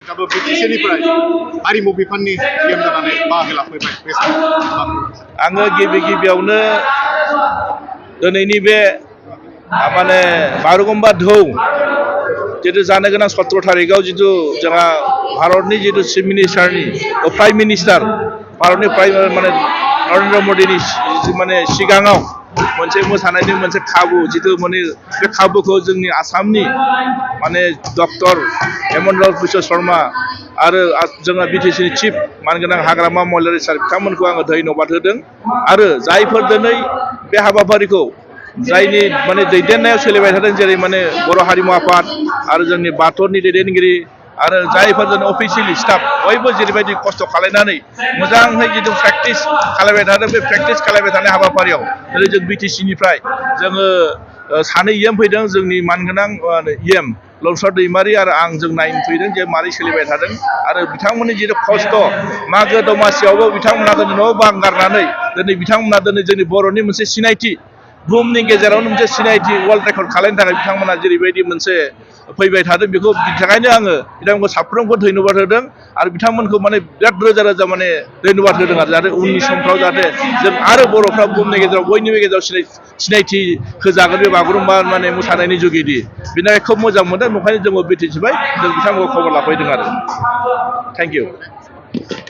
दाबो बिटिसिनिफ्राय हारिमु बिफाननि सिएम जानानै बाहागो लाफैबाय। आङो गिबियावनो दिनैनि बे माने बागुरुम्बा दोहौ जितु जानो गोनां 17 तारिखआव जितु जोंहा भारतनि जितु चिफ मिनिस्टारनि प्राइम मिनिस्टार भारतनि माने नरेन्द्र मदिनि माने सिगाङाव मोनसे मोसानायनि मोनसे खाबु जितु माने बे खाबुखौ जोंनि आसामनि माने डक्टर हेमन्त बिश्व शर्मा आरो जोंहा बिटिसिनि चिफ मानगोनां हाग्रामा महिलारि सार बिथांमोनखौ आङो धन्यबाद होदों आरो जायफोर दिनै बे हाबाफारिखौ जायनि माने दैदेननायाव सोलिबाय थादों जेरै माने बर' हारिमु आफाद आरो जोंनि बाथौनि दैदेनगिरि आरो जायफोर जोंनि अफिसियेलि स्टाफ बयबो जेरैबायदि खस्थ' खालामनानै मोजाङै जितु प्रेक्टिस खालामबाय थादों बे प्रेक्टिस खालामबाय थानाय हाबाफारियाव जेरै जों बिटिसिनिफ्राय जोङो सानै इएम फैदों जोंनि मानगोनां इएम लक्ष्मण दैमारि आरो आं जों नायनो फैदों जे मारै सोलिबाय थादों आरो बिथांमोननि जितु खस्थ' मागो दमासियावबो बिथांमोना दिनै न' बां गारनानै दिनै बिथांमोना दिनै जोंनि बर'नि मोनसे सिनायथि बुहुमनि गेजेरावनो मोनसे सिनायथि वर्ल्ड रेकर्ड खालामनो थाखाय बिथांमोना जेरैबायदि मोनसे फैबाय थादों बेखौ बिनि थाखायनो आङो बिथांमोनखौ साफ्रोमबो धन्यबाद होदों आरो बिथांमोनखौ माने बिराद रोजा रोजा माने धन्यबाद होदों आरो जाहाथे उननि समफ्राव जाहाथे जों आरो बर'फ्रा बुहुमनि गेजेराव बयनिबो गेजेराव सिनायथि होजागोन बे बागुरुम्बा माने मोसानायनि जुगेदि बिनि थाखाय खोब मोजां मोनदों ओंखायनो जोंबो बिटिसिबाय जों बिथांमोनखौ खबर लाफैदों आरो थेंक इउ